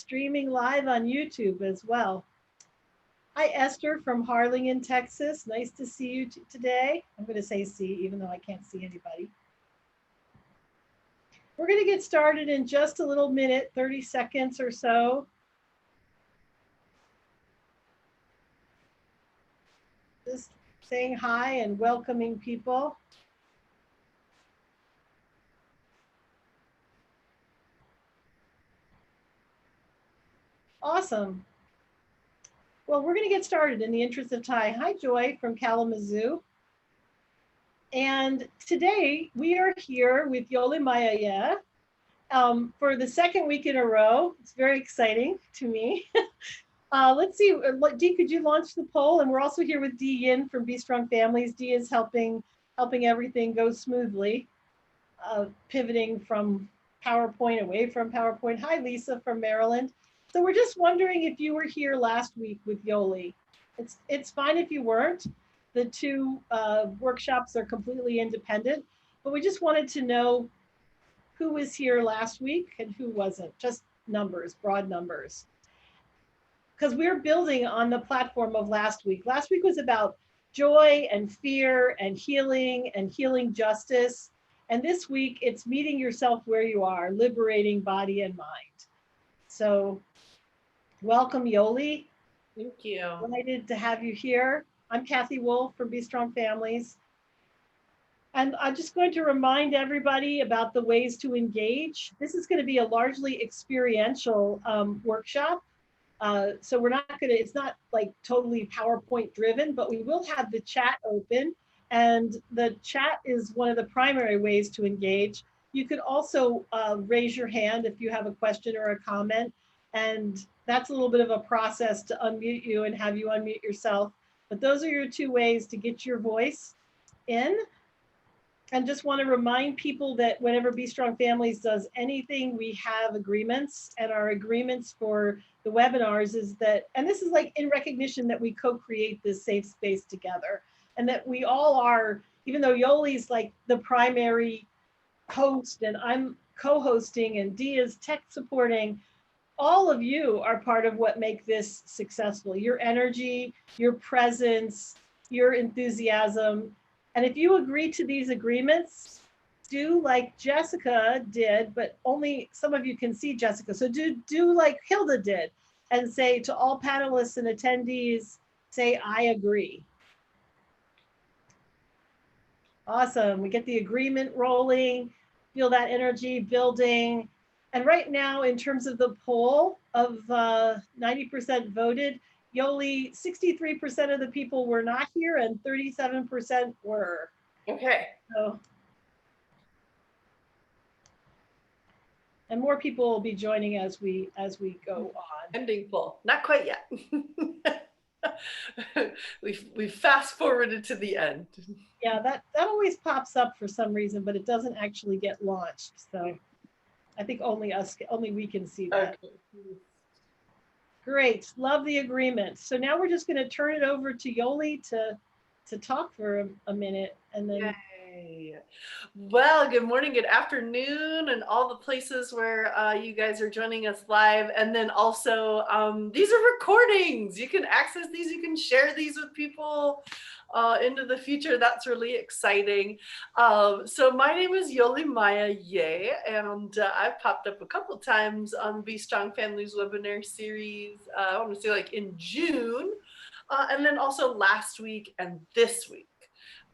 streaming live on YouTube as well. Hi, Esther from Harlingen, Texas. Nice to see you today. I'm going to say see, even though I can't see anybody. We're going to get started in just a little minute, 30 seconds or so. Just saying hi and welcoming people. Awesome. Well, we're going to get started in the interest of time. Hi, Joy from Kalamazoo. And today we are here with Yoli Maya for the second week in a row. It's very exciting to me. Let's see, Dee, could you launch the poll? And we're also here with Dee Yin from Be Strong Families. Dee is helping everything go smoothly, pivoting from PowerPoint away from PowerPoint. Hi, Lisa from Maryland. So we're just wondering if you were here last week with Yoli. It's fine if you weren't. The two workshops are completely independent, but we just wanted to know who was here last week and who wasn't, just numbers, broad numbers. Because we're building on the platform of last week. Last week was about joy and fear and healing justice. And this week it's meeting yourself where you are, liberating body and mind. So welcome, Yoli. Thank you. Delighted to have you here. I'm Kathy Wolf from Be Strong Families. And I'm just going to remind everybody about the ways to engage. This is going to be a largely experiential workshop. So we're not going to, it's not like totally PowerPoint driven, but we will have the chat open. And the chat is one of the primary ways to engage. You could also raise your hand if you have a question or a comment. And that's a little bit of a process to unmute you and have you unmute yourself. But those are your two ways to get your voice in. And just want to remind people that whenever Be Strong Families does anything, we have agreements, and our agreements for the webinars is that, and this is like in recognition that we co-create this safe space together, and that we all are, even though Yoli's like the primary host and I'm co-hosting and Dee is tech supporting, all of you are part of what make this successful. Your energy, your presence, your enthusiasm. And if you agree to these agreements, do like Jessica did, but only some of you can see Jessica. So do like Hilda did and say to all panelists and attendees, say, I agree. Awesome. We get the agreement rolling, feel that energy building. And right now, in terms of the poll of 90% voted, Yoli, 63% of the people were not here and 37% were. Okay. So, and more people will be joining as we go on. Ending poll. Not quite yet. we fast forwarded to the end. Yeah, that always pops up for some reason, but it doesn't actually get launched. So I think only we can see that. Okay. Great, love the agreement. So now we're just going to turn it over to Yoli to talk for a minute, and then. Yay. Well, good morning, good afternoon, and all the places where you guys are joining us live. And then also, these are recordings. You can access these. You can share these with people into the future. That's really exciting. So my name is Yoli Maya Ye, and I've popped up a couple times on Be Strong Families webinar series. I want to say like in June, and then also last week and this week.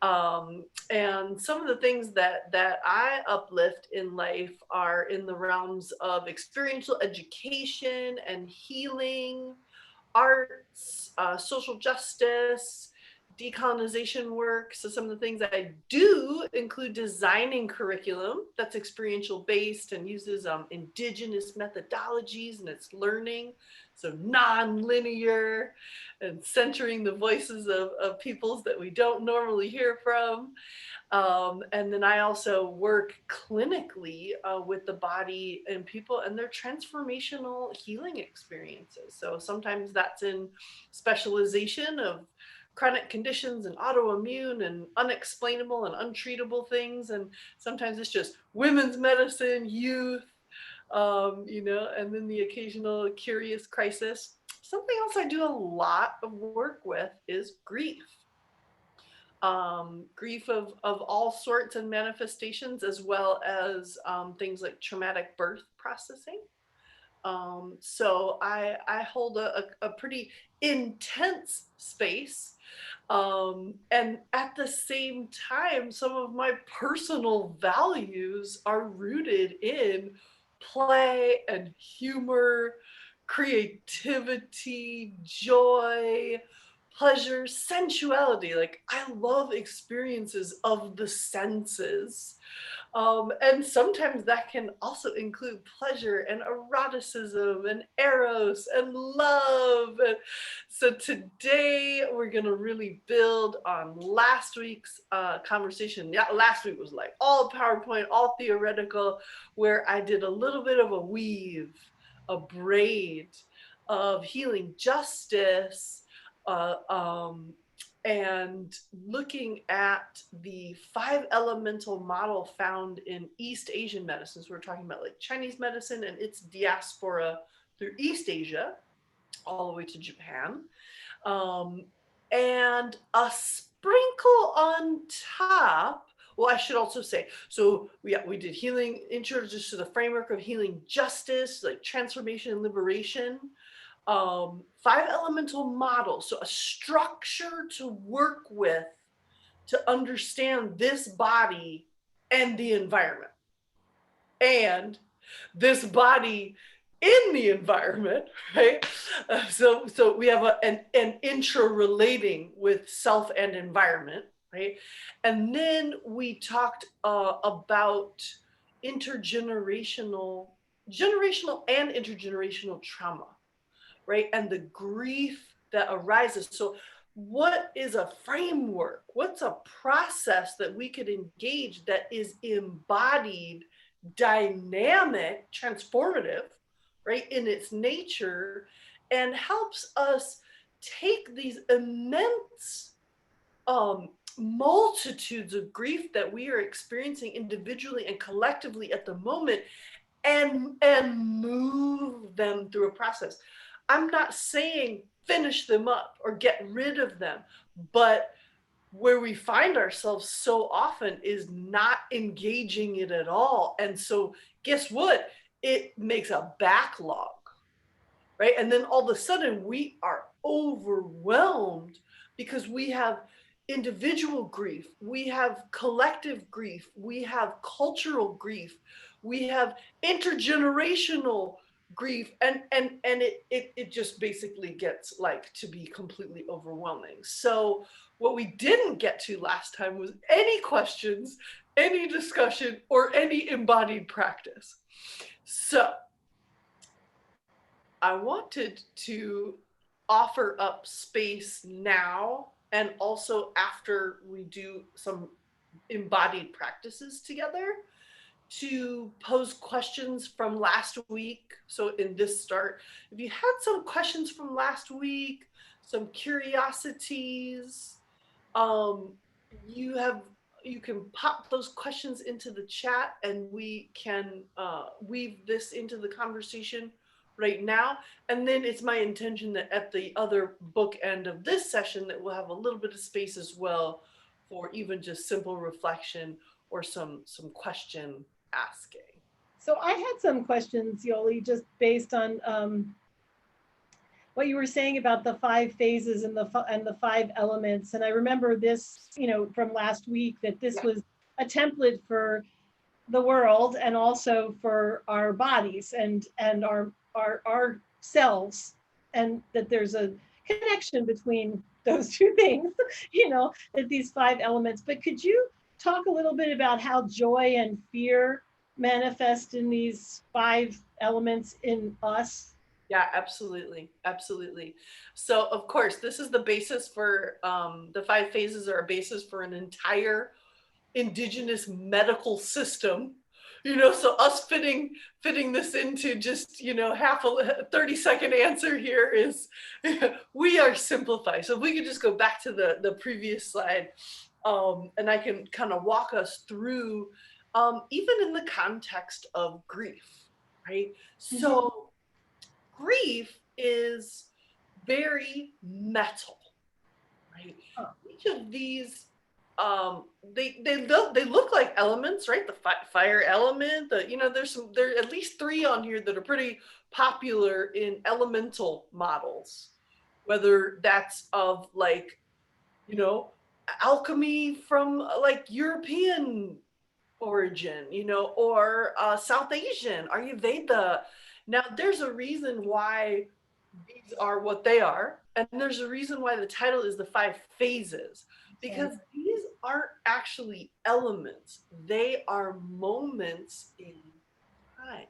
And some of the things that I uplift in life are in the realms of experiential education and healing, arts, social justice, decolonization work. So some of the things that I do include designing curriculum that's experiential based and uses indigenous methodologies and its learning. So non-linear and centering the voices of peoples that we don't normally hear from. And then I also work clinically with the body and people and their transformational healing experiences. So sometimes that's in specialization of chronic conditions and autoimmune and unexplainable and untreatable things. And sometimes it's just women's medicine, youth, And then the occasional curious crisis. Something else I do a lot of work with is grief. Grief of all sorts and manifestations, as well as things like traumatic birth processing. So I hold a pretty intense space. And at the same time, some of my personal values are rooted in play and humor, creativity, joy, pleasure, sensuality. Like, I love experiences of the senses. And sometimes that can also include pleasure and eroticism and eros and love. And so today we're going to really build on last week's conversation. Yeah, last week was like all PowerPoint, all theoretical, where I did a little bit of a weave, a braid of healing justice, uh, um, and looking at the 5 elemental model found in East Asian medicine. So we're talking about like Chinese medicine and its diaspora through East Asia, all the way to Japan. Um, and a sprinkle on top. Well, I should also say, so we did healing, introduced to the framework of healing justice, like transformation and liberation. 5 elemental model, so a structure to work with to understand this body and the environment, and this body in the environment, right? So we have an intra-relating with self and environment, right? And then we talked about generational and intergenerational trauma, right? And the grief that arises. So what is a framework? What's a process that we could engage that is embodied, dynamic, transformative, right, in its nature, and helps us take these immense multitudes of grief that we are experiencing individually and collectively at the moment, and move them through a process. I'm not saying finish them up or get rid of them, but where we find ourselves so often is not engaging it at all. And so guess what? It makes a backlog, right? And then all of a sudden we are overwhelmed because we have individual grief, we have collective grief, we have cultural grief, we have intergenerational grief, and it just basically gets like to be completely overwhelming. So what we didn't get to last time was any questions, any discussion, or any embodied practice. So I wanted to offer up space now and also after we do some embodied practices together to pose questions from last week. So in this start, if you had some questions from last week, some curiosities, um, you have you can pop those questions into the chat and we can weave this into the conversation right now. And then it's my intention that at the other book end of this session that we'll have a little bit of space as well for even just simple reflection or some question asking. So I had some questions, Yoli, just based on what you were saying about the 5 phases and the 5 elements. And I remember this, from last week, that this was a template for the world and also for our bodies and our selves, and that there's a connection between those two things, that these 5 elements. But could you talk a little bit about how joy and fear manifest in these 5 elements in us? Yeah, absolutely. Absolutely. So, of course, this is the basis for the 5 phases are a basis for an entire indigenous medical system. So us fitting this into just, half a 30-second answer here is we are simplified. So if we could just go back to the previous slide, and I can kind of walk us through, even in the context of grief. right? Mhm. So grief is very metal, right? Huh. Each of these, they look like elements, right? The fire element, there are at least three on here that are pretty popular in elemental models, whether that's of like, you know, alchemy from like European origin, or South Asian, Ayurveda. Now, there's a reason why these are what they are, and there's a reason why the title is the five phases, Okay. because these aren't actually elements, they are moments in time.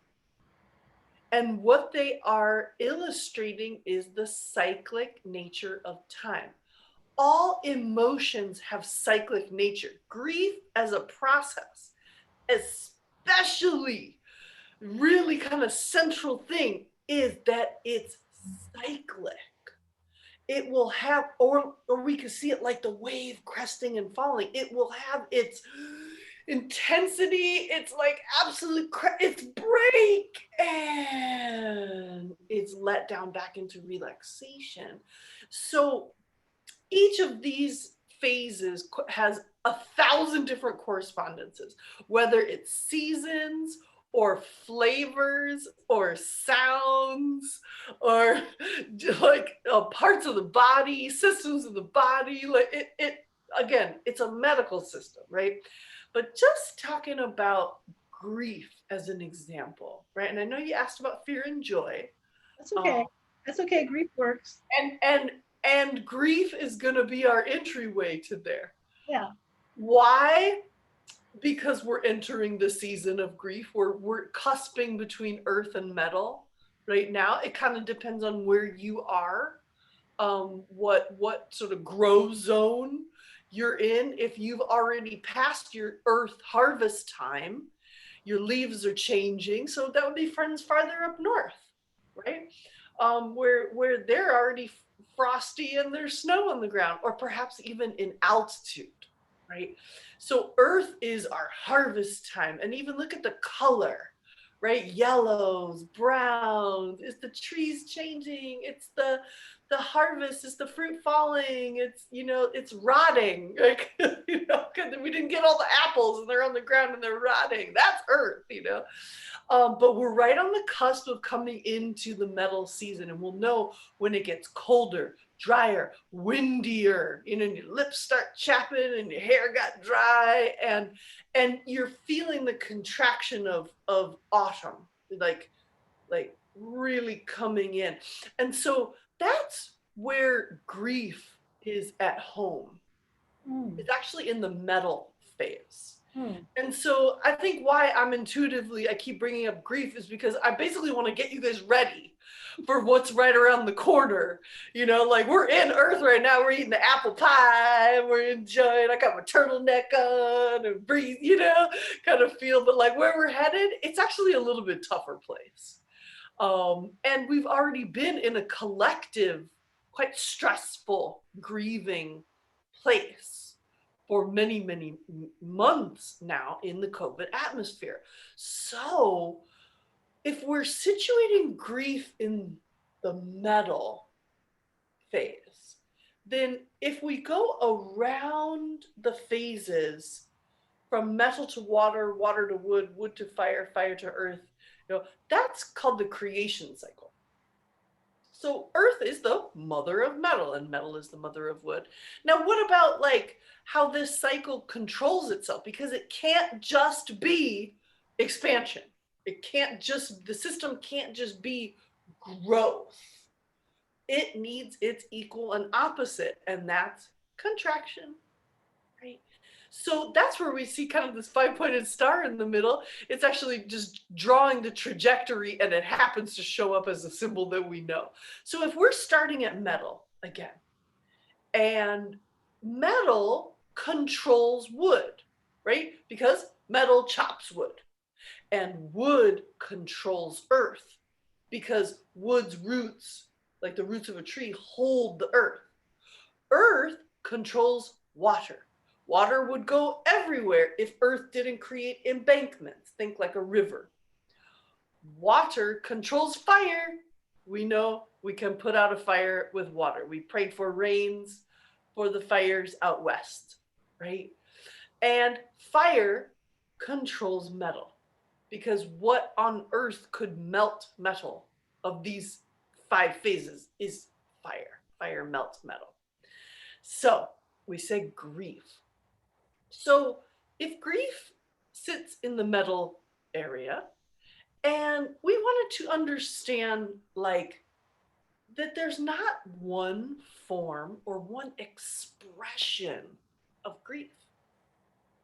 And what they are illustrating is the cyclic nature of time. All emotions have cyclic nature. Grief as a process, especially, really kind of central thing is that it's cyclic. It will have, or we could see it like the wave cresting and falling. It will have its intensity, it's like absolute it's break, and it's let down back into relaxation. So each of these phases has 1,000 different correspondences, whether it's seasons or flavors or sounds or like parts of the body, systems of the body. Like it again, it's a medical system, right? But just talking about grief as an example, right? And I know you asked about fear and joy. That's Um, okay. That's okay. Grief works. and grief is going to be our entryway to there. Yeah. Why? Because we're entering the season of grief. We're cusping between earth and metal right now. It kind of depends on where you are, what sort of grow zone you're in. If you've already passed your earth harvest time, your leaves are changing, so that would be friends farther up north, right? Where they're already frosty and there's snow on the ground, or perhaps even in altitude, right? So Earth is our harvest time, and even look at the color, right? Yellows, browns. It's the trees changing. It's the harvest. It's the fruit falling. It's rotting. Like because we didn't get all the apples and they're on the ground and they're rotting. That's Earth. But we're right on the cusp of coming into the metal season, and we'll know when it gets colder, drier, windier, and your lips start chapping and your hair got dry, and you're feeling the contraction of autumn, like really coming in. And so that's where grief is at home. Mm. It's actually in the metal phase. Mm. And so I think why I keep bringing up grief is because I basically want to get you guys ready for what's right around the corner. Like we're in Earth right now. We're eating the apple pie. We're enjoying. I got my turtleneck on and breathe, kind of feel. But like where we're headed, it's actually a little bit tougher place. And we've already been in a collective, quite stressful, grieving place for many, many months now in the COVID atmosphere. So, if we're situating grief in the metal phase, then if we go around the phases from metal to water, water to wood, wood to fire, fire to earth, that's called the creation cycle. So earth is the mother of metal and metal is the mother of wood. Now, what about like how this cycle controls itself? Because it can't just be expansion. The system can't just be growth. It needs its equal and opposite, and that's contraction, right? So that's where we see kind of this five-pointed star in the middle. It's actually just drawing the trajectory, and it happens to show up as a symbol that we know. So if we're starting at metal again, and metal controls wood, right? Because metal chops wood, and wood controls earth, because wood's roots, like the roots of a tree, hold the earth. Earth controls water. Water would go everywhere if Earth didn't create embankments. Think like a river. Water controls fire. We know we can put out a fire with water. We prayed for rains for the fires out west, right? And fire controls metal, because what on earth could melt metal of these five phases is fire. Fire melts metal. So we say grief. So if grief sits in the metal area, and we wanted to understand like that there's not one form or one expression of grief.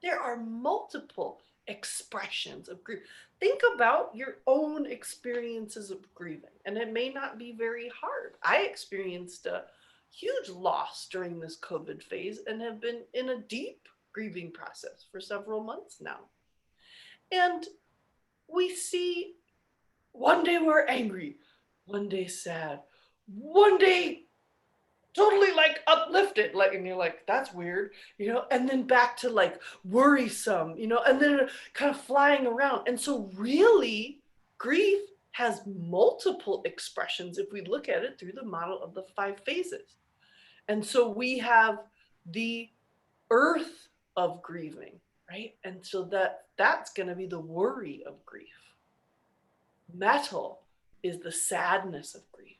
There are multiple expressions of grief. Think about your own experiences of grieving, and it may not be very hard. I experienced a huge loss during this COVID phase and have been in a deep grieving process for several months now. And we see one day we're angry, one day sad, one day totally like uplifted, like, and you're like, that's weird, and then back to like worrisome, and then kind of flying around. And so really grief has multiple expressions if we look at it through the model of the five phases. And so we have the earth of grieving, right? And so that's going to be the worry of grief. Metal is the sadness of grief.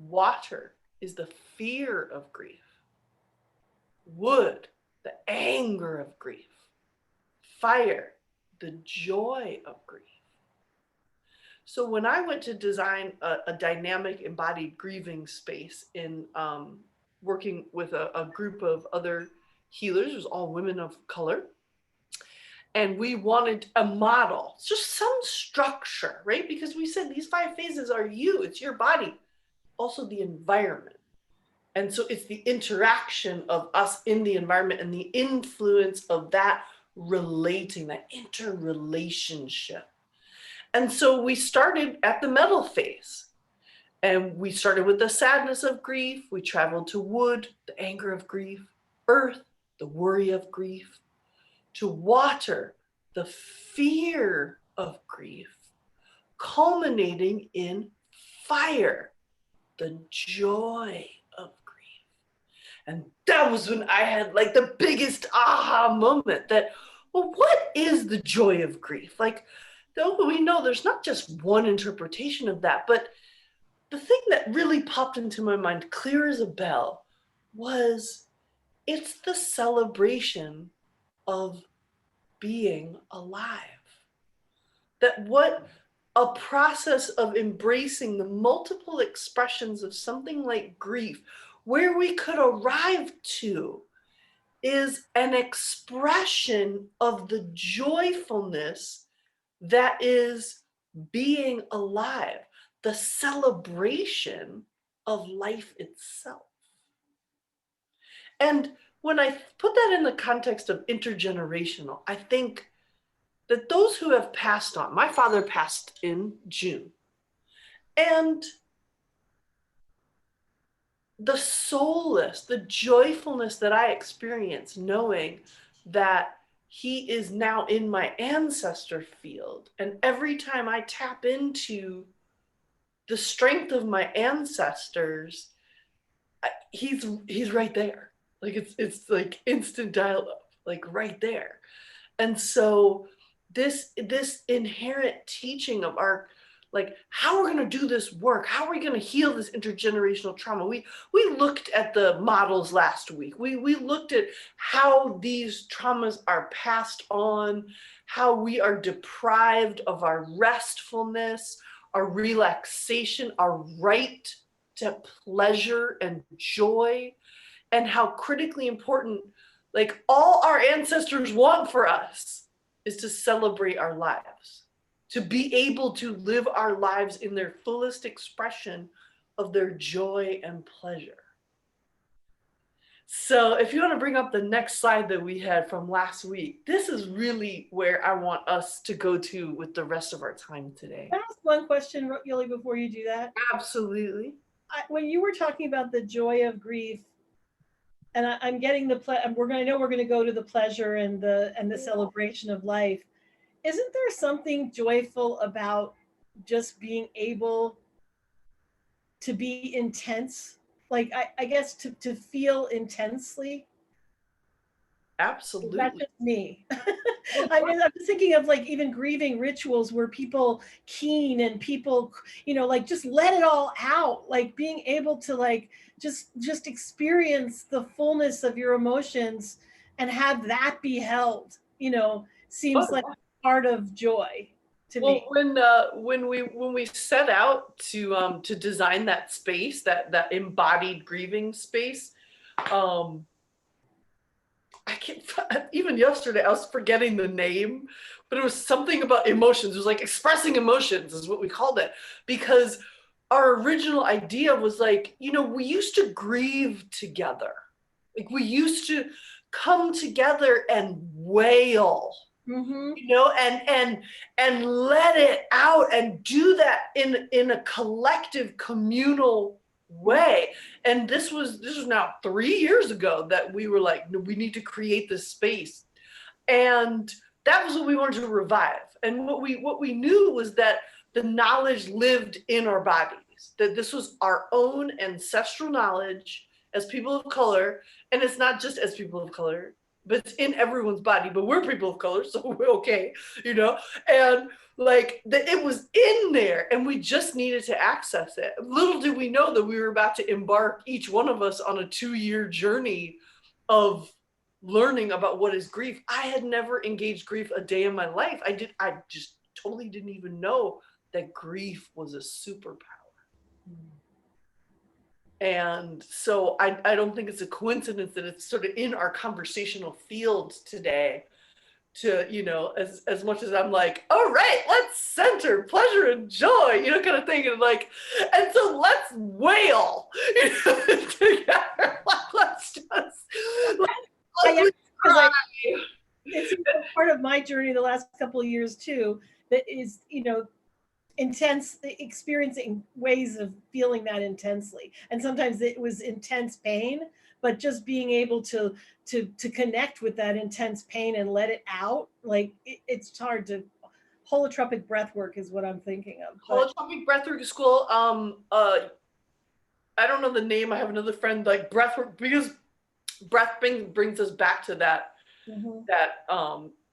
Water is the fear of grief. Wood, the anger of grief. Fire, the joy of grief. So when I went to design a dynamic embodied grieving space in working with a group of other healers, it was all women of color, and we wanted a model, just some structure, right? Because we said these five phases are you, it's your body, also the environment. And so it's the interaction of us in the environment and the influence of that relating, that interrelationship. And so we started at the metal phase. And we started with the sadness of grief. We traveled to wood, the anger of grief, earth, the worry of grief, to water, the fear of grief, culminating in fire, the joy of grief. And that was when I had like the biggest aha moment that, well, what is the joy of grief? Like, though we know there's not just one interpretation of that, but the thing that really popped into my mind clear as a bell was it's the celebration of being alive. That what a process of embracing the multiple expressions of something like grief, where we could arrive to is an expression of the joyfulness that is being alive, the celebration of life itself. And when I put that in the context of intergenerational, I think that those who have passed on, my father passed in June, and the solace, the joyfulness that I experience knowing that he is now in my ancestor field, and every time I tap into the strength of my ancestors, he's right there. Like it's like instant dial-up, like right there. And so this inherent teaching of our, like, how we're going to do this work, how are we going to heal this intergenerational trauma. We looked at the models last week. We looked at how these traumas are passed on, how we are deprived of our restfulness, our relaxation, our right to pleasure and joy, and how critically important, like, all our ancestors want for us is to celebrate our lives, to be able to live our lives in their fullest expression of their joy and pleasure. So if you want to bring up the next slide that we had from last week, this is really where I want us to go to with the rest of our time today. Can I ask one question, Yoli, before you do that? Absolutely. When you were talking about the joy of grief, and I'm getting I know we're going to go to the pleasure and the celebration of life. isn't there something joyful about just being able to be intense? Like I guess to feel intensely. Is that Absolutely. just me? Well, I mean, I'm just thinking of like even grieving rituals where people keen and people, like just let it all out, like being able to like just experience the fullness of your emotions and have that be held, seems like oh, part of joy to well, me. when we set out to design that space, that embodied grieving space, um, I can't even yesterday I was forgetting the name, but it was something about emotions. It was like expressing emotions is what we called it, because our original idea was like, we used to grieve together. Like we used to come together and wail, Mm-hmm. and let it out and do that in a collective communal way. And this was now 3 years ago that we were like, no, we need to create this space. And that was what we wanted to revive. And what we knew was that the knowledge lived in our bodies, that this was our own ancestral knowledge as people of color. And it's not just as people of color, but it's in everyone's body. But we're people of color, so we're okay, and like that it was in there and we just needed to access it. Little did we know that we were about to embark, each one of us, on a 2-year journey of learning about what is grief. I had never engaged grief a day in my life. I just totally didn't even know that grief was a superpower. And so I don't think it's a coincidence that it's sort of in our conversational field today, to, as much as I'm like, all right, let's center pleasure and joy, kind of thing. And so let's wail, together. Let's just ugly cry. It's part of my journey the last couple of years too, that is, intense, experiencing ways of feeling that intensely. And sometimes it was intense pain, but just being able to connect with that intense pain and let it out, like it's hard to. Holotropic breath work is what I'm thinking of. But Holotropic breathwork school. I don't know the name. I have another friend like breathwork, because breath brings us back to that mhm.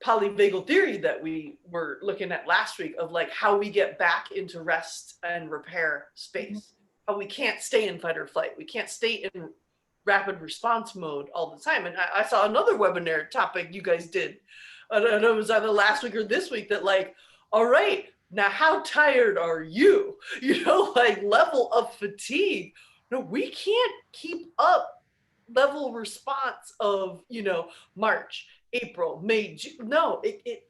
polyvagal theory that we were looking at last week, of like how we get back into rest and repair space. How we can't stay in fight or flight. We can't stay in rapid response mode all the time. And I saw another webinar topic you guys did. I don't know, it was either last week or this week, that like, all right, now how tired are you? Like level of fatigue. No, we can't keep up level response of, March, April, May, June. No,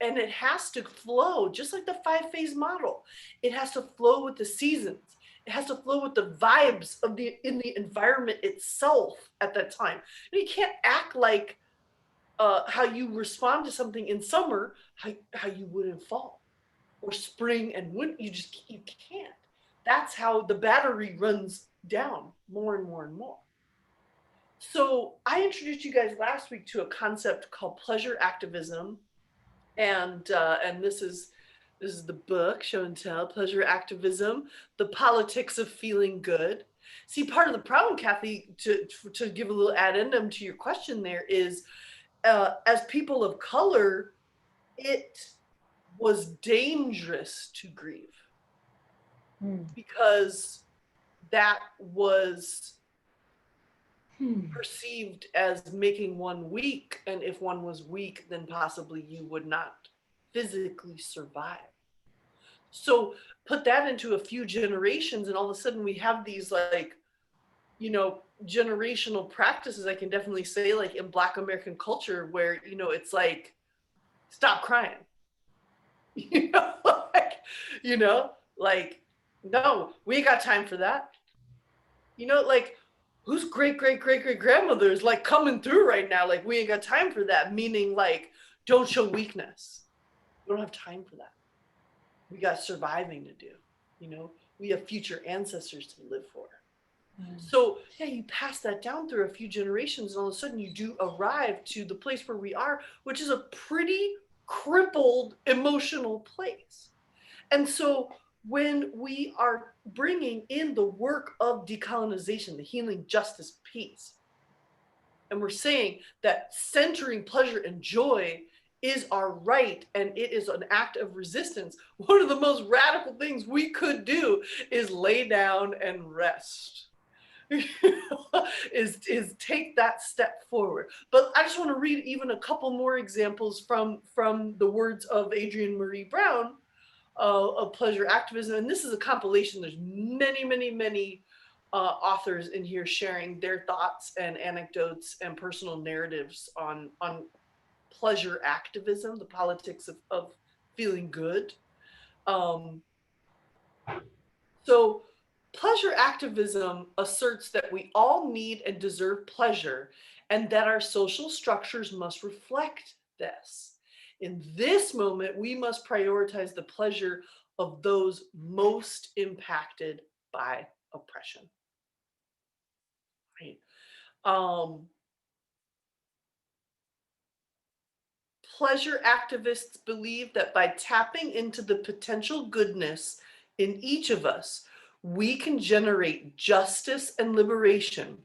and it has to flow just like the 5-phase model. It has to flow with the seasons. It has to flow with the vibes in the environment itself at that time. And you can't act like how you respond to something in summer, how you would in fall or spring and winter. You can't. That's how the battery runs down more and more and more. So I introduced you guys last week to a concept called pleasure activism, and this is the book, Show and Tell: Pleasure Activism, the Politics of Feeling Good. See, part of the problem, Kathy, to give a little addendum to your question there, is as people of color, it was dangerous to grieve because that was perceived as making one weak, and if one was weak, then possibly you would not physically survive. So put that into a few generations, and all of a sudden we have these like, generational practices. I can definitely say, like in Black American culture, where it's like, stop crying. Like, like, no, we ain't got time for that. Like, whose great grandmother is like coming through right now? Like, we ain't got time for that. Meaning, like, don't show weakness. We don't have time for that. We got surviving to do. We have future ancestors to live for. So yeah, you pass that down through a few generations, and all of a sudden you do arrive to the place where we are, which is a pretty crippled emotional place. And so when we are bringing in the work of decolonization, the healing, justice, peace, and we're saying that centering pleasure and joy is our right and it is an act of resistance, one of the most radical things we could do is lay down and rest. is take that step forward. But I just want to read even a couple more examples from the words of Adrienne Marie Brown of pleasure activism. And this is a compilation. There's many authors in here sharing their thoughts and anecdotes and personal narratives on pleasure activism, the politics of feeling good. So pleasure activism asserts that we all need and deserve pleasure and that our social structures must reflect this. In this moment, we must prioritize the pleasure of those most impacted by oppression. Right? Pleasure activists believe that by tapping into the potential goodness in each of us, we can generate justice and liberation,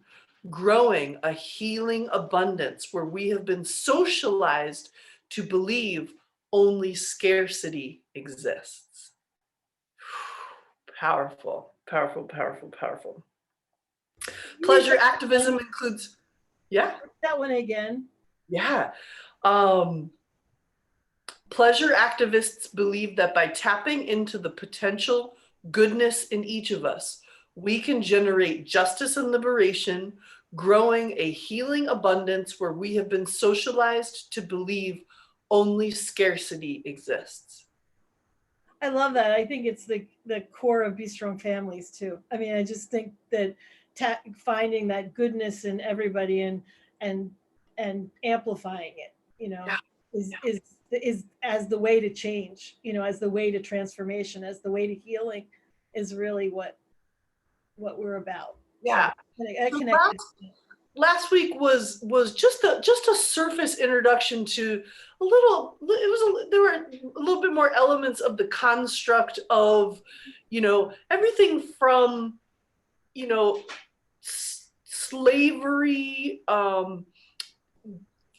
growing a healing abundance where we have been socialized to believe only scarcity exists. Powerful, powerful, powerful, powerful. Pleasure activism includes, yeah. That one again. Yeah. Pleasure activists believe that by tapping into the potential goodness in each of us, we can generate justice and liberation, growing a healing abundance where we have been socialized to believe only scarcity exists. I love that. I think it's the core of Be Strong Families too. I mean, I just think that finding that goodness in everybody and amplifying it, Yeah. is as the way to change, as the way to transformation, as the way to healing, is really what we're about. Yeah. So I connected. Last week was just a surface introduction to there were a little bit more elements of the construct of everything from slavery,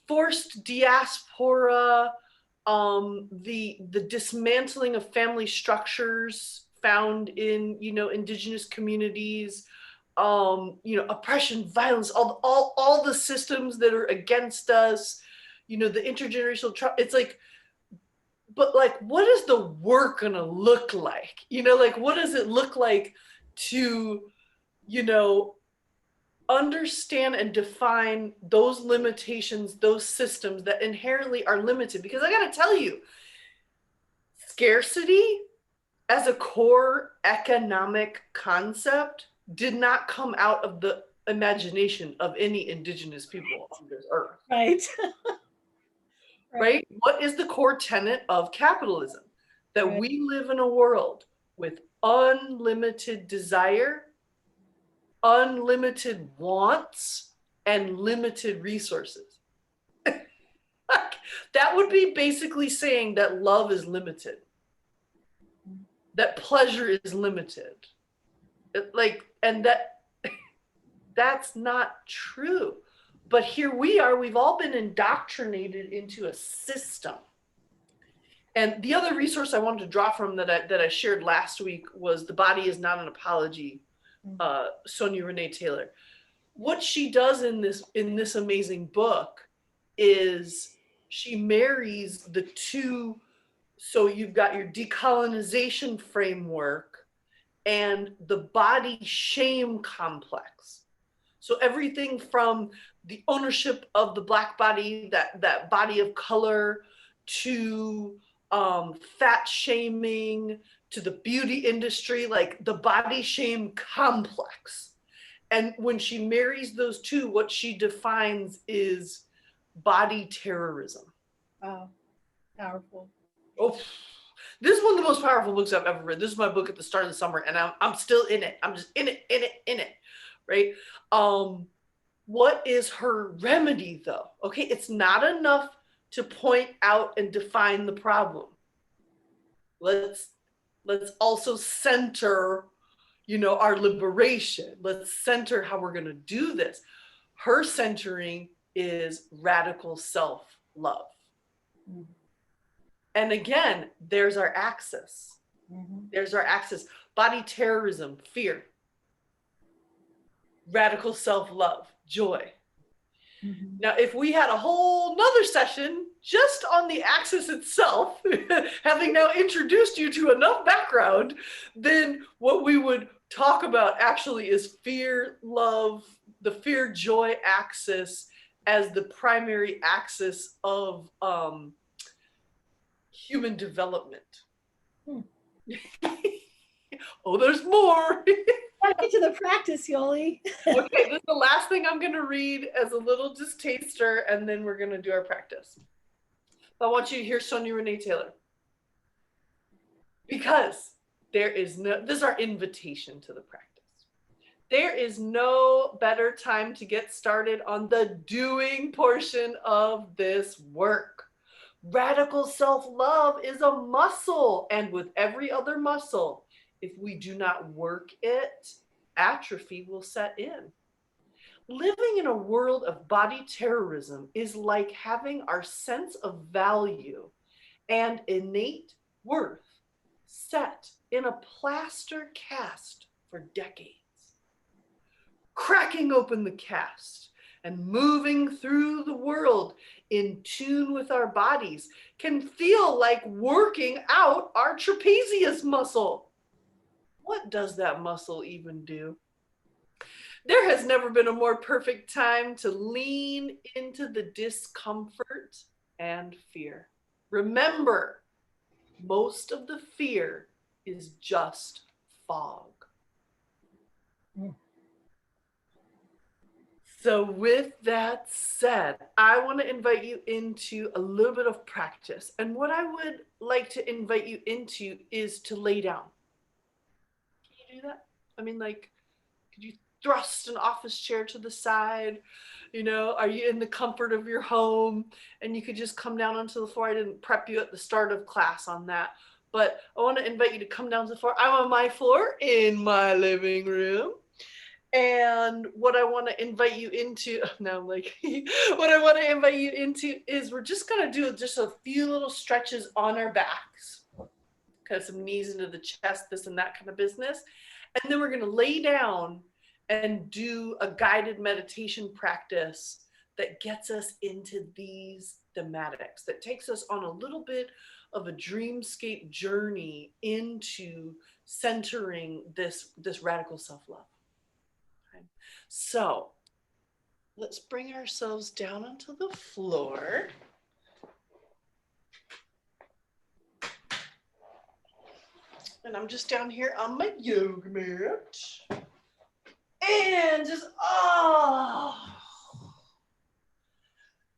forced diaspora, the dismantling of family structures found in indigenous communities, oppression, violence, all the systems that are against us, the intergenerational trauma. It's like, but like, what is the work gonna look like? Like, what does it look like to, understand and define those limitations, those systems that inherently are limited? Because I gotta tell you, scarcity as a core economic concept did not come out of the imagination of any indigenous people on this earth. Right. Right? What is the core tenet of capitalism? That right. We live in a world with unlimited desire, unlimited wants, and limited resources. That would be basically saying that love is limited, that pleasure is limited. And that's not true. But here we are, we've all been indoctrinated into a system. And the other resource I wanted to draw from that I shared last week was The Body Is Not an Apology, Sonia Renee Taylor. What she does in this amazing book is she marries the two. So you've got your decolonization framework and the body shame complex. So everything from the ownership of the Black body, that body of color, to fat shaming, to the beauty industry, like the body shame complex. And when she marries those two, what she defines is body terrorism. Wow, powerful. Oh, this is one of the most powerful books I've ever read. This is my book at the start of the summer, and I'm still in it. I'm just in it, right? What is her remedy, though? Okay, it's not enough to point out and define the problem. Let's also center, our liberation. Let's center how we're going to do this. Her centering is radical self-love. Mm-hmm. And again, there's our axis. Mm-hmm. There's our axis. Body terrorism, fear. Radical self-love, joy. Mm-hmm. Now, if we had a whole nother session just on the axis itself, having now introduced you to enough background, then what we would talk about actually is fear, love, the fear, joy axis as the primary axis of human development. Oh, there's more. Get to the practice, Yoli. Okay, this is the last thing I'm going to read as a little just taster, and then we're going to do our practice. I want you to hear Sonia Renee Taylor. Because this is our invitation to the practice. There is no better time to get started on the doing portion of this work. Radical self-love is a muscle, and with every other muscle, if we do not work it, atrophy will set in. Living in a world of body terrorism is like having our sense of value and innate worth set in a plaster cast for decades. Cracking open the cast and moving through the world in tune with our bodies can feel like working out our trapezius muscle. What does that muscle even do? There has never been a more perfect time to lean into the discomfort and fear. Remember, most of the fear is just fog. So with that said, I want to invite you into a little bit of practice. And what I would like to invite you into is to lay down. Can you do that? I mean, like, could you thrust an office chair to the side? Are you in the comfort of your home? And you could just come down onto the floor. I didn't prep you at the start of class on that, but I want to invite you to come down to the floor. I'm on my floor in my living room. And what I want to invite you into, now I'm like, what I want to invite you into is we're just going to do just a few little stretches on our backs. Kind of some knees into the chest, this and that kind of business. And then we're going to lay down and do a guided meditation practice that gets us into these thematics, that takes us on a little bit of a dreamscape journey into centering this radical self-love. Okay. So let's bring ourselves down onto the floor. And I'm just down here on my yoga mat. And just,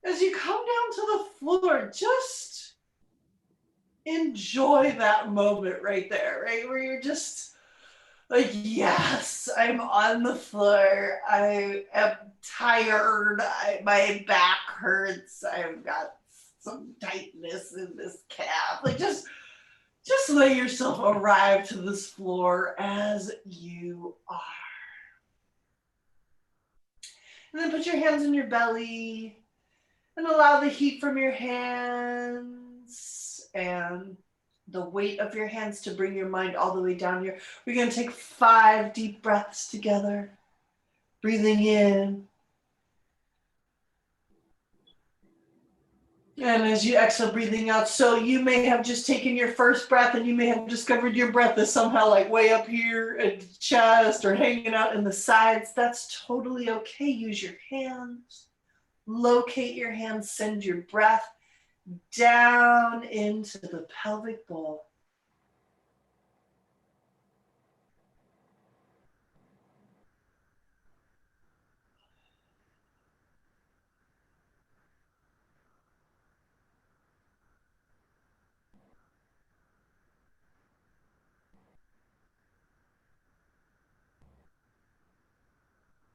as you come down to the floor, just enjoy that moment right there, right? Where you're just like, yes, I'm on the floor. I am tired. My back hurts. I've got some tightness in this calf. Like, just let yourself arrive to this floor as you are. And then put your hands in your belly and allow the heat from your hands and the weight of your hands to bring your mind all the way down here. We're going to take 5 deep breaths together, breathing in. And as you exhale, breathing out. So you may have just taken your first breath and you may have discovered your breath is somehow like way up here at the chest or hanging out in the sides. That's totally okay. Use your hands. Locate your hands. Send your breath down into the pelvic bowl.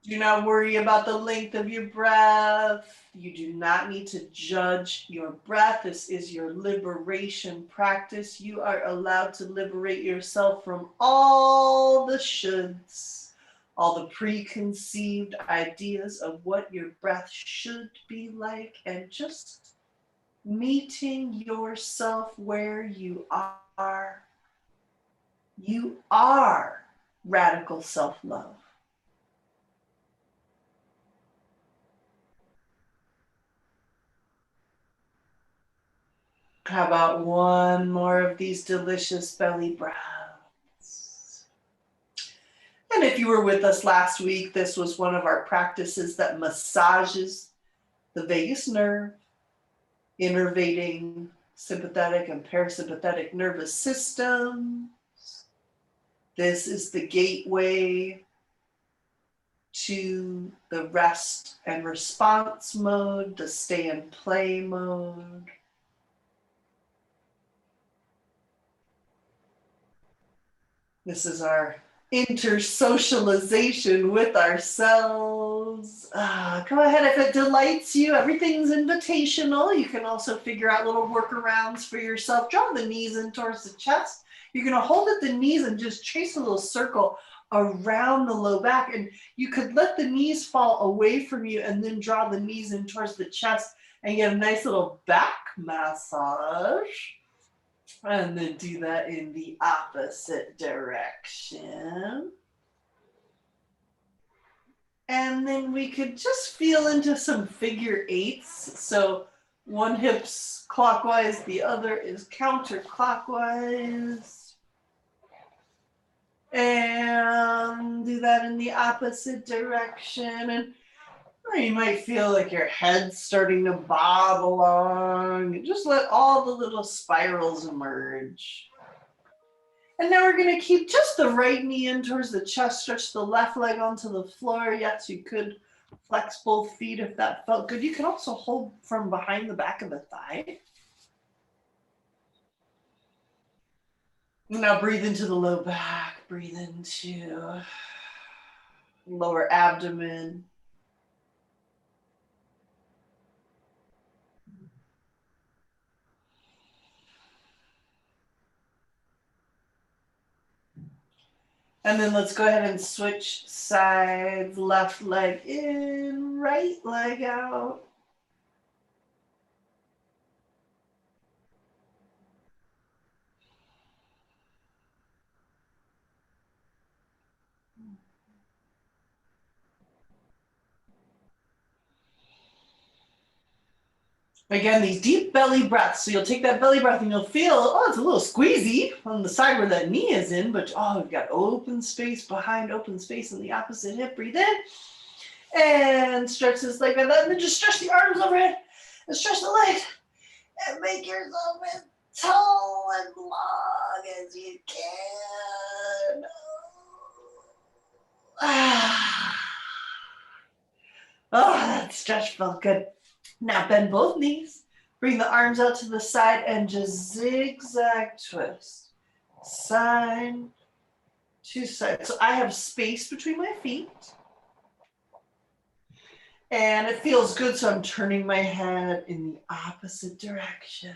Do not worry about the length of your breath. You do not need to judge your breath. This is your liberation practice. You are allowed to liberate yourself from all the shoulds, all the preconceived ideas of what your breath should be like, and just meeting yourself where you are. You are radical self-love. How about one more of these delicious belly breaths? And if you were with us last week, this was one of our practices that massages the vagus nerve, innervating sympathetic and parasympathetic nervous systems. This is the gateway to the rest and response mode, the stay and play mode. This is our intersocialization with ourselves. Go ahead, if it delights you, everything's invitational. You can also figure out little workarounds for yourself. Draw the knees in towards the chest. You're going to hold at the knees and just trace a little circle around the low back. And you could let the knees fall away from you and then draw the knees in towards the chest and get a nice little back massage. And then do that in the opposite direction. And then we could just feel into some figure eights. So one hip's clockwise, the other is counterclockwise. And do that in the opposite direction. And you might feel like your head's starting to bob along. Just let all the little spirals emerge. And now we're going to keep just the right knee in towards the chest, stretch the left leg onto the floor. Yes, you could flex both feet if that felt good. You can also hold from behind the back of the thigh. Now breathe into the low back, breathe into lower abdomen. And then let's go ahead and switch sides. Left leg in, right leg out. Again, these deep belly breaths. So you'll take that belly breath and you'll feel, oh, it's a little squeezy on the side where that knee is in, but oh, we've got open space behind, open space in the opposite hip. Breathe in and stretch this leg like that. And then just stretch the arms overhead and stretch the legs and make yourself as tall and long as you can. Oh, that stretch felt good. Now bend both knees, bring the arms out to the side and just zigzag twist, side to side. So I have space between my feet and it feels good. So I'm turning my head in the opposite direction.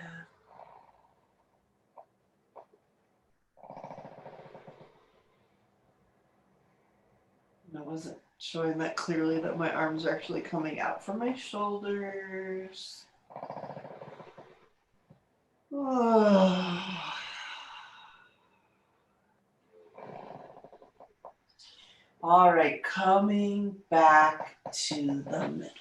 I wasn't showing that clearly that my arms are actually coming out from my shoulders. Oh. All right, coming back to the middle.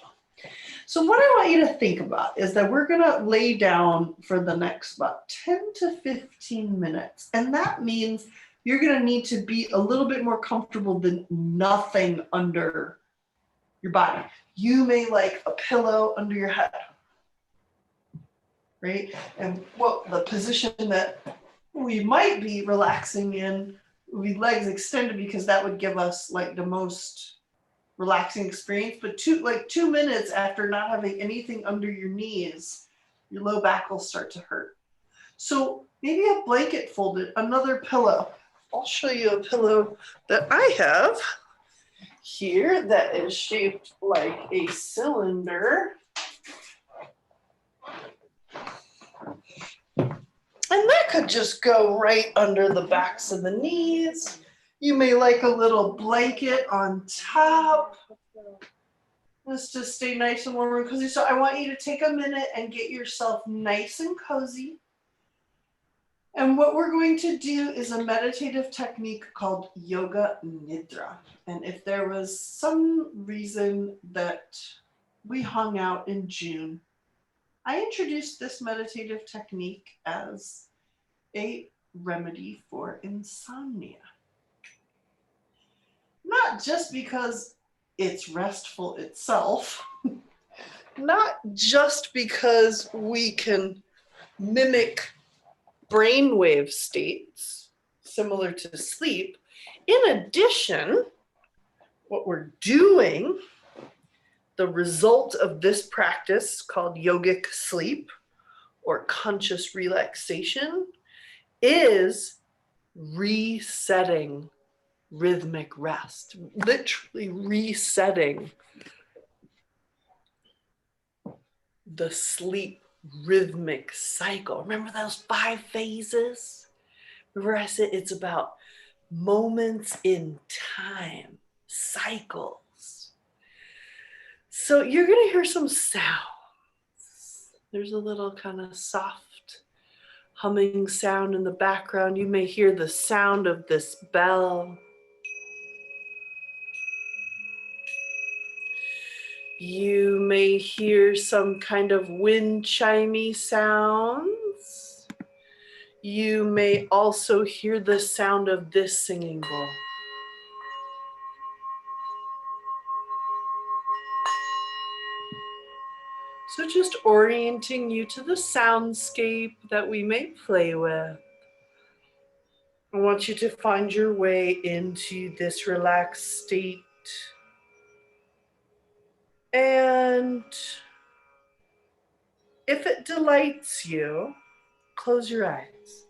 So what I want you to think about is that we're gonna lay down for the next about 10 to 15 minutes. And that means you're gonna need to be a little bit more comfortable than nothing under your body. You may like a pillow under your head, right? And what the position that we might be relaxing in would be legs extended, because that would give us like the most relaxing experience. But 2 minutes after not having anything under your knees, your low back will start to hurt. So maybe a blanket folded, another pillow. I'll show you a pillow that I have here that is shaped like a cylinder. And that could just go right under the backs of the knees. You may like a little blanket on top. Let's just stay nice and warm and cozy. So I want you to take a minute and get yourself nice and cozy. And what we're going to do is a meditative technique called Yoga Nidra. And if there was some reason that we hung out in June, I introduced this meditative technique as a remedy for insomnia. Not just because it's restful itself, not just because we can mimic brainwave states similar to sleep. In addition, what we're doing, the result of this practice called yogic sleep or conscious relaxation, is resetting rhythmic rest, literally resetting the sleep rhythmic cycle. Remember those 5 phases? Remember I said it's about moments in time, cycles. So you're going to hear some sounds. There's a little kind of soft humming sound in the background. You may hear the sound of this bell. You may hear some kind of wind chimey sounds. You may also hear the sound of this singing bowl. So just orienting you to the soundscape that we may play with. I want you to find your way into this relaxed state. And if it delights you, close your eyes.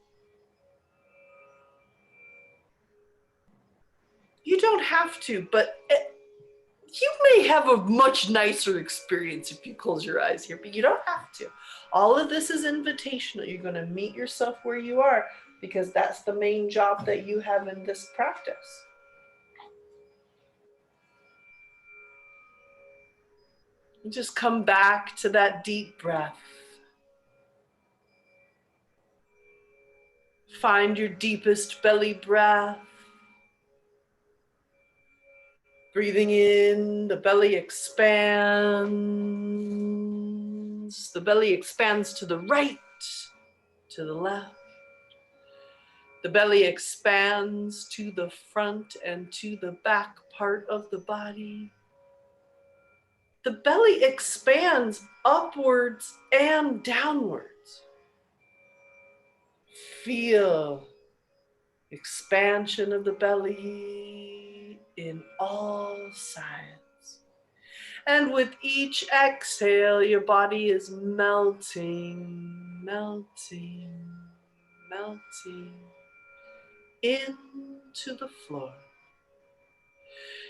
You don't have to, but you may have a much nicer experience if you close your eyes here, but you don't have to. All of this is invitational. You're going to meet yourself where you are because that's the main job that you have in this practice. And just come back to that deep breath. Find your deepest belly breath. Breathing in, the belly expands. The belly expands to the right, to the left. The belly expands to the front and to the back part of the body. The belly expands upwards and downwards. Feel expansion of the belly in all sides. And with each exhale, your body is melting, melting, melting into the floor.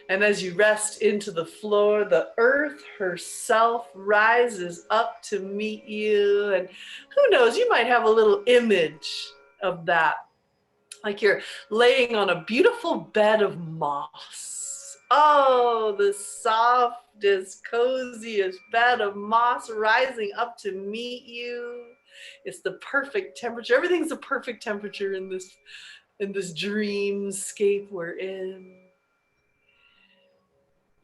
And as you rest into the floor, the earth herself rises up to meet you. And who knows, you might have a little image of that. Like you're laying on a beautiful bed of moss. Oh, the softest, coziest bed of moss rising up to meet you. It's the perfect temperature. Everything's the perfect temperature in this dreamscape we're in.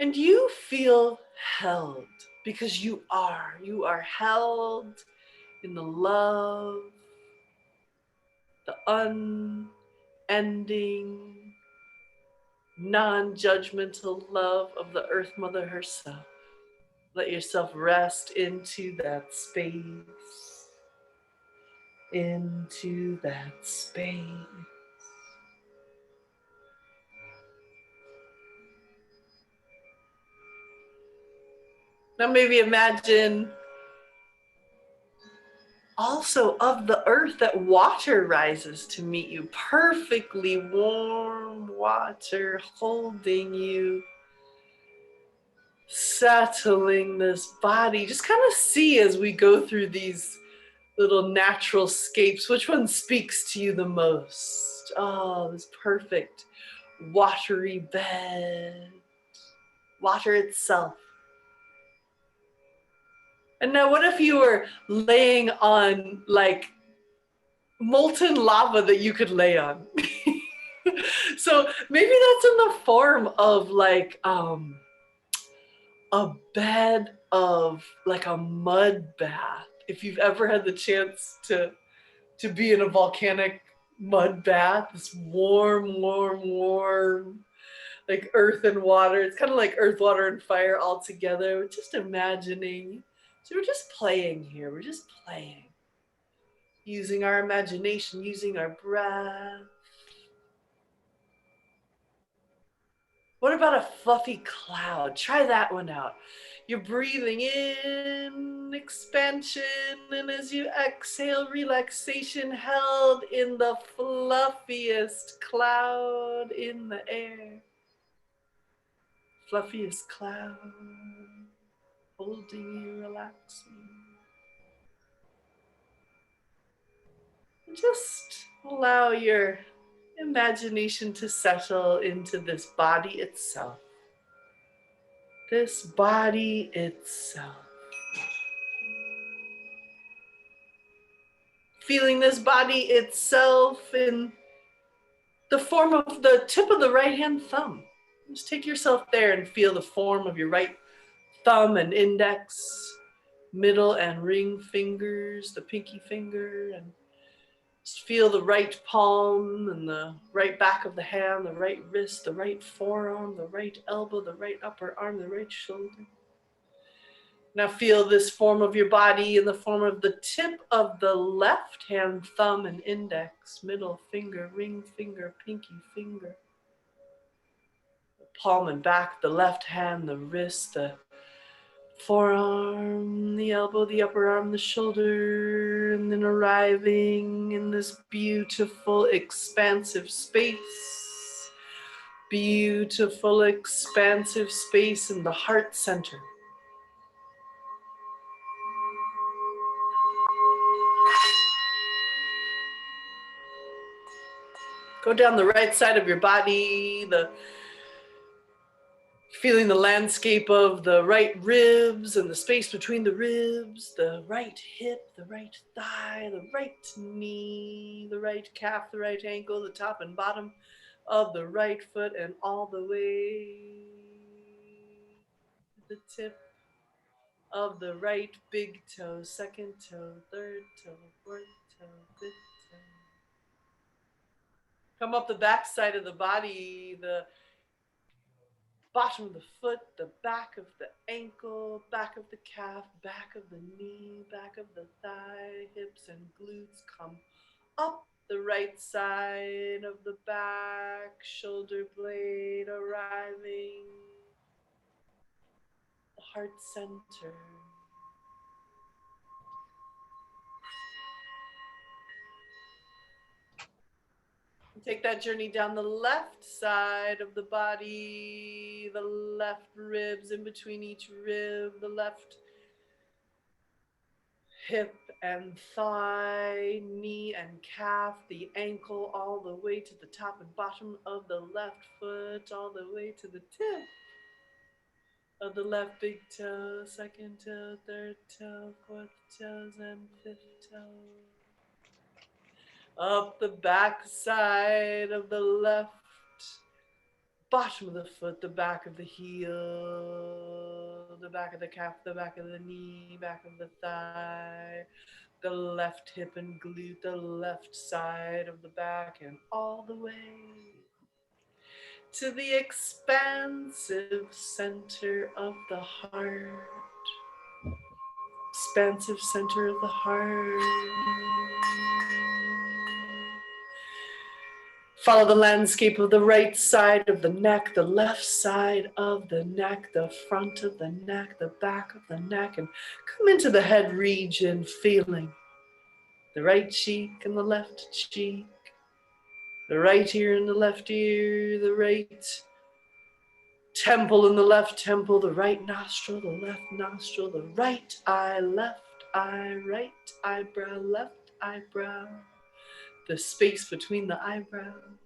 And you feel held because you are held in the love, the unending, non-judgmental love of the Earth Mother herself. Let yourself rest into that space, into that space. Now maybe imagine also of the earth that water rises to meet you, perfectly warm water holding you settling this body. Just kind of see as we go through these little natural scapes, which one speaks to you the most? Oh, this perfect watery bed, water itself. And now what if you were laying on like molten lava that you could lay on? So maybe that's in the form of like a bed of like a mud bath. If you've ever had the chance to be in a volcanic mud bath, this warm, like earth and water. It's kind of like earth, water, and fire all together. We're just imagining. So we're just playing here. We're just playing. Using our imagination, using our breath. What about a fluffy cloud? Try that one out. You're breathing in expansion, and as you exhale, relaxation held in the fluffiest cloud in the air. Fluffiest cloud, holding you, relaxing. And just allow your imagination to settle into this body itself. This body itself. Feeling this body itself in the form of the tip of the right hand thumb. Just take yourself there and feel the form of your right thumb and index, middle and ring fingers, the pinky finger, and just feel the right palm and the right back of the hand, the right wrist, the right forearm, the right elbow, the right upper arm, the right shoulder. Now feel this form of your body in the form of the tip of the left hand thumb and index, middle finger, ring finger, pinky finger. The palm and back, the left hand, the wrist, the forearm, the elbow, the upper arm, the shoulder, and then arriving in this beautiful, expansive space. Beautiful, expansive space in the heart center. Go down the right side of your body, feeling the landscape of the right ribs and the space between the ribs, the right hip, the right thigh, the right knee, the right calf, the right ankle, the top and bottom of the right foot, and all the way to the tip of the right big toe, second toe, third toe, fourth toe, fifth toe. Come up the back side of the body, the bottom of the foot, the back of the ankle, back of the calf, back of the knee, back of the thigh, hips and glutes. Come up the right side of the back, shoulder blade arriving, the heart center. Take that journey down the left side of the body, the left ribs in between each rib, the left hip and thigh, knee and calf, the ankle, all the way to the top and bottom of the left foot, all the way to the tip of the left big toe, second toe, third toe, fourth toes, and fifth toe. Up the back side of the left, bottom of the foot, the back of the heel, the back of the calf, the back of the knee, back of the thigh, the left hip and glute, the left side of the back, and all the way to the expansive center of the heart. Expansive center of the heart. Follow the landscape of the right side of the neck, the left side of the neck, the front of the neck, the back of the neck, and come into the head region, feeling the right cheek and the left cheek, the right ear and the left ear, the right temple in the left temple, the right nostril, the left nostril, the right eye, left eye, right eyebrow, left eyebrow, the space between the eyebrows,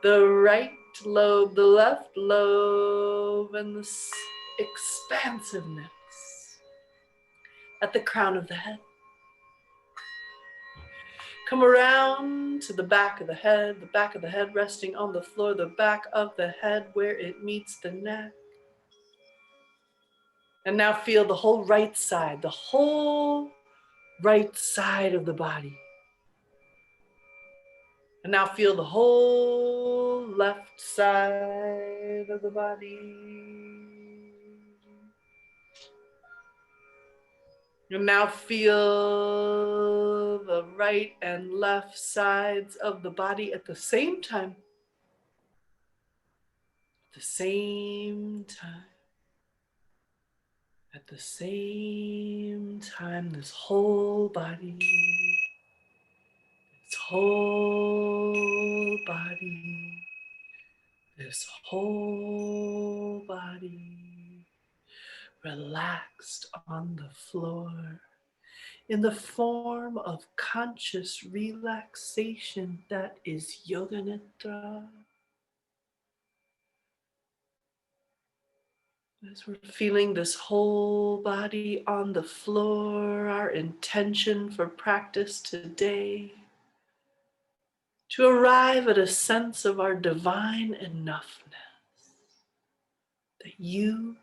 the right lobe, the left lobe, and the expansiveness at the crown of the head. Come around to the back of the head resting on the floor, the back of the head where it meets the neck. And now feel the whole right side of the body. And now feel the whole left side of the body. And now feel the right and left sides of the body at the same time. At the same time. At the same time, this whole body. This whole body, this whole body, relaxed on the floor in the form of conscious relaxation that is Yoga Nidra. As we're feeling this whole body on the floor, our intention for practice today, to arrive at a sense of our divine enoughness, that you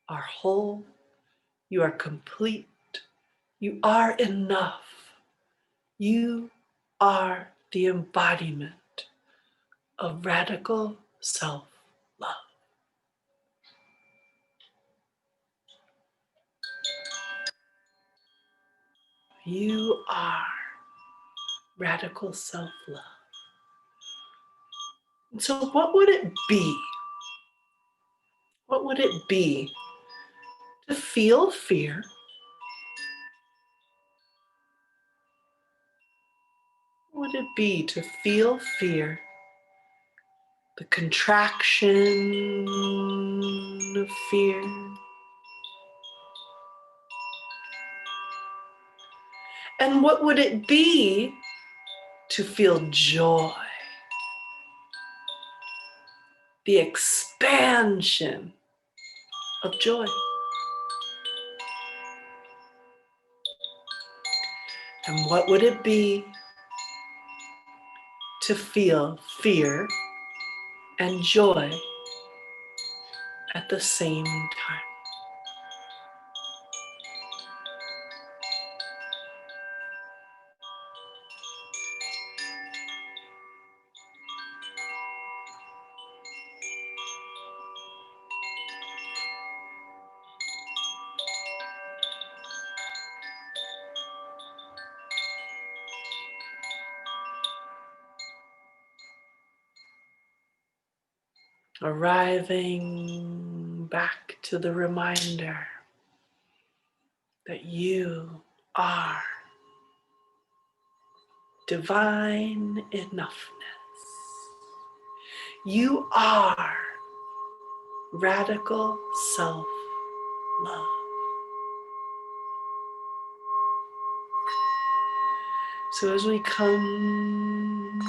are whole, you are complete, you are enough, you are the embodiment of radical self-love. You are radical self-love. And so what would it be? What would it be to feel fear? What would it be to feel fear? The contraction of fear. And what would it be to feel joy? The expansion of joy. And what would it be to feel fear and joy at the same time? Arriving back to the reminder that you are divine enoughness. You are radical self-love. So as we come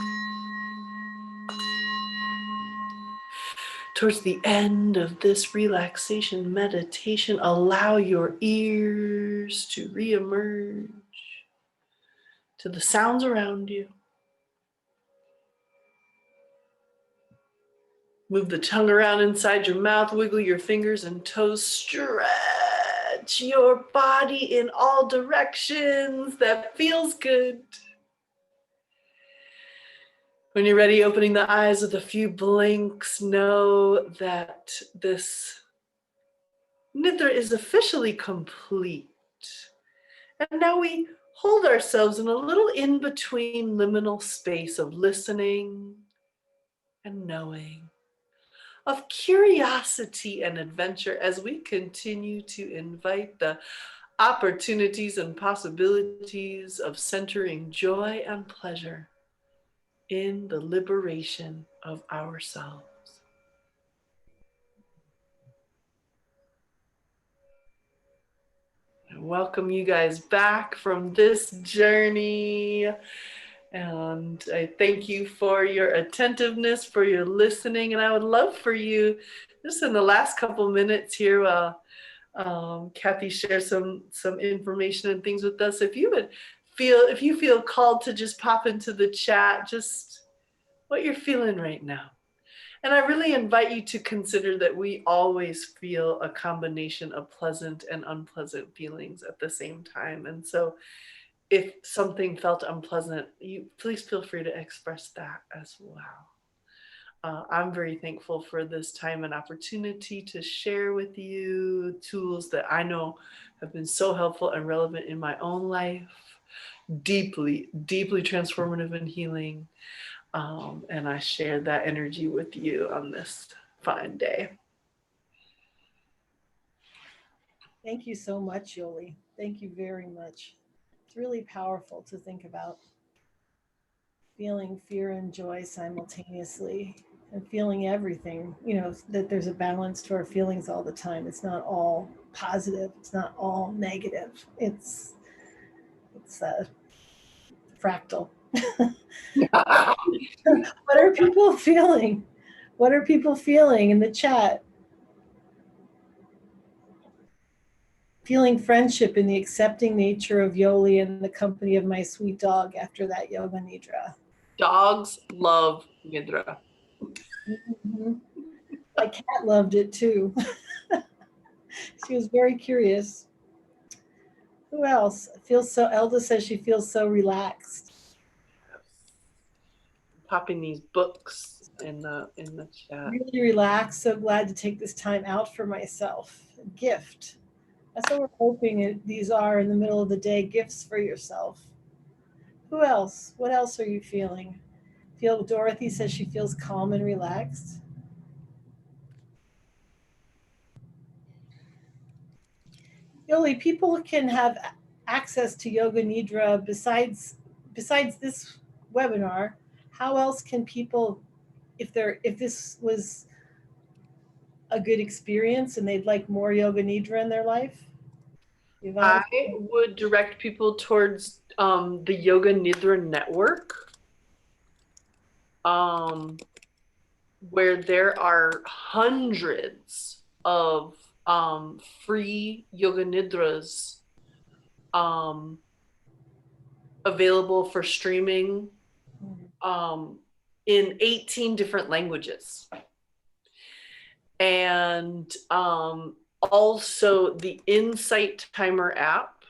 towards the end of this relaxation meditation, allow your ears to reemerge to the sounds around you. Move the tongue around inside your mouth, wiggle your fingers and toes, stretch your body in all directions. That feels good. When you're ready, opening the eyes with a few blinks, know that this Nidra is officially complete. And now we hold ourselves in a little in-between liminal space of listening and knowing, of curiosity and adventure as we continue to invite the opportunities and possibilities of centering joy and pleasure in the liberation of ourselves. welcome you guys back from this journey. And I thank you for your attentiveness, for your listening. And I would love for you, just in the last couple minutes here, Kathy shares some information and things with us. If you feel called to just pop into the chat, just what you're feeling right now. And I really invite you to consider that we always feel a combination of pleasant and unpleasant feelings at the same time. And so if something felt unpleasant, you please feel free to express that as well. I'm very thankful for this time and opportunity to share with you tools that I know have been so helpful and relevant in my own life, deeply, deeply transformative and healing. And I share that energy with you on this fine day. Thank you so much, Yoli. Thank you very much. It's really powerful to think about feeling fear and joy simultaneously and feeling everything, that there's a balance to our feelings all the time. It's not all positive. It's not all negative. It's a fractal. What are people feeling? What are people feeling in the chat? Feeling friendship in the accepting nature of Yoli and the company of my sweet dog after that yoga nidra. Dogs love nidra. Mm-hmm. My cat loved it too. She was very curious. Who else feels so? Elda says she feels so relaxed. Popping these books in the chat. Really relaxed. So glad to take this time out for myself. A gift. That's what we're hoping these are in the middle of the day. Gifts for yourself. Who else? What else are you feeling? Dorothy says she feels calm and relaxed. Yoli, people can have access to Yoga Nidra besides this webinar. How else can people, if this was a good experience and they'd like more Yoga Nidra in their life? I would direct people towards the Yoga Nidra Network, where there are hundreds of free Yoga Nidras available for streaming in 18 different languages. And also the Insight Timer app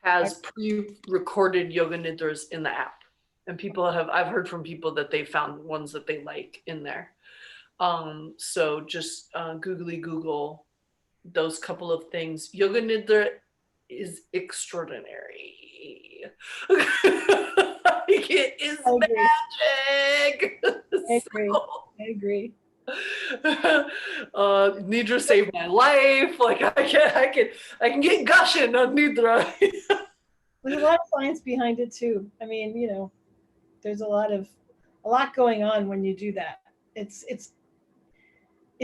has pre-recorded yoga nidras in the app. And I've heard from people that they found ones that they like in there. So just Google those couple of things. Yoga Nidra is extraordinary. It is magic. I agree. Nidra saved my life. Like I can get gushing on Nidra. There's a lot of science behind it too. I mean, there's a lot going on when you do that. It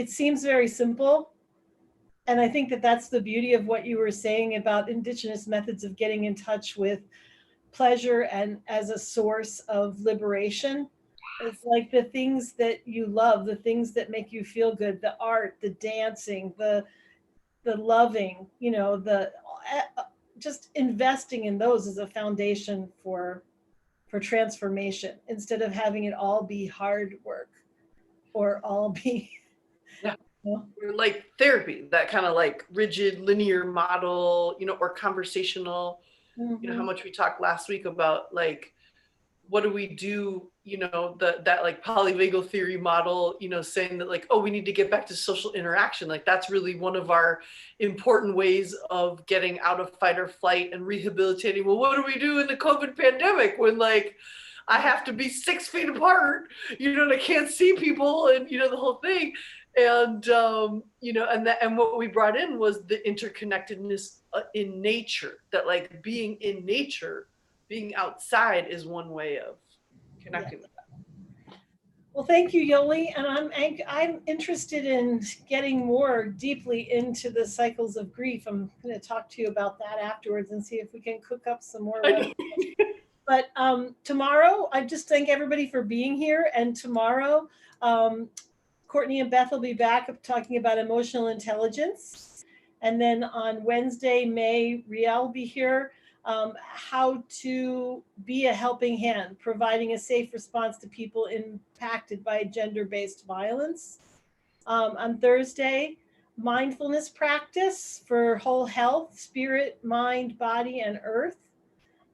seems very simple. And I think that that's the beauty of what you were saying about indigenous methods of getting in touch with pleasure and as a source of liberation. It's like the things that you love, the things that make you feel good, the art, the dancing, the loving, just investing in those as a foundation for transformation instead of having it all be hard work or all be Or like therapy, that kind of like rigid linear model, or conversational. Mm-hmm. How much we talked last week about like, what do we do, that like polyvagal theory model, saying that like, oh, we need to get back to social interaction. Like that's really one of our important ways of getting out of fight or flight and rehabilitating. Well, what do we do in the COVID pandemic when like I have to be 6 feet apart, and I can't see people and, the whole thing. And, and what we brought in was the interconnectedness in nature, that like being in nature, being outside is one way of connecting with that. Well, thank you, Yoli. And I'm interested in getting more deeply into the cycles of grief. I'm going to talk to you about that afterwards and see if we can cook up some more web. Okay. But tomorrow, I just thank everybody for being here. And tomorrow, um, Courtney and Beth will be back talking about emotional intelligence. And then on Wednesday, May, Riel will be here. How to be a helping hand, providing a safe response to people impacted by gender based violence. On Thursday, mindfulness practice for whole health, spirit, mind, body, and earth.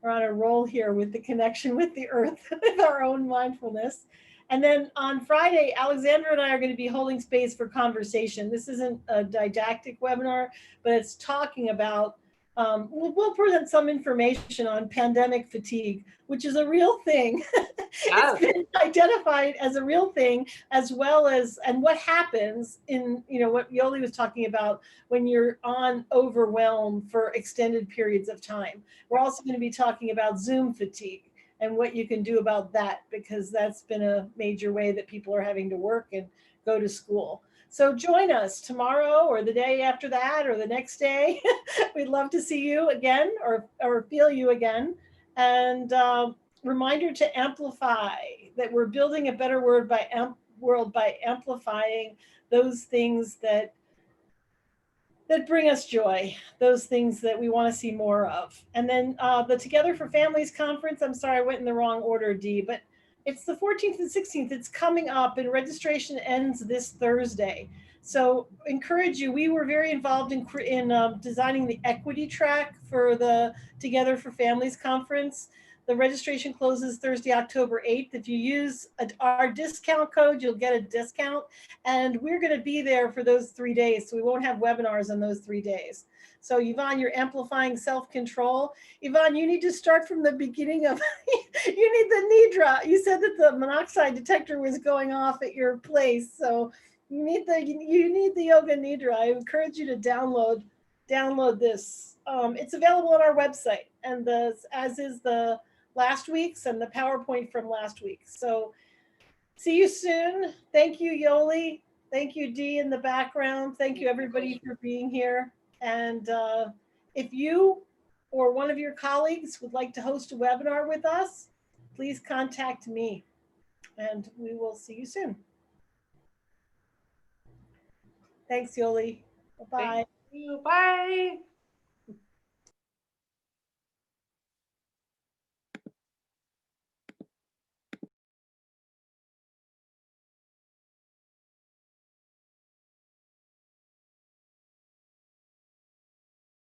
We're on a roll here with the connection with the earth, with our own mindfulness. And then on Friday, Alexandra and I are going to be holding space for conversation. This isn't a didactic webinar, but it's talking about, we'll present some information on pandemic fatigue, which is a real thing. It's Yes. been identified as a real thing, as well as, and what happens in, what Yoli was talking about when you're on overwhelm for extended periods of time. We're also going to be talking about Zoom fatigue and what you can do about that, because that's been a major way that people are having to work and go to school. So join us tomorrow or the day after that or the next day. We'd love to see you again, or feel you again. And reminder to amplify that we're building a better world by amplifying those things that bring us joy, those things that we want to see more of. And then the Together for Families conference, I'm sorry, I went in the wrong order, Dee, but it's the 14th and 16th. It's coming up, and registration ends this Thursday. So encourage you. We were very involved in designing the equity track for the Together for Families conference. The registration closes Thursday, October 8th. If you use our discount code, you'll get a discount. And we're going to be there for those 3 days. So we won't have webinars on those 3 days. So Yvonne, you're amplifying self-control. Yvonne, you need to start from the beginning of, you need the Nidra. You said that the monoxide detector was going off at your place. So you need the yoga Nidra. I encourage you to download this. It's available on our website, and as is the last week's and the PowerPoint from last week. So see you soon. Thank you, Yoli. Thank you, Dee, in the background. Thank you, everybody, for being here. And if you or one of your colleagues would like to host a webinar with us, please contact me, and we will see you soon. Thanks, Yoli. Bye-bye. Thank you. Bye.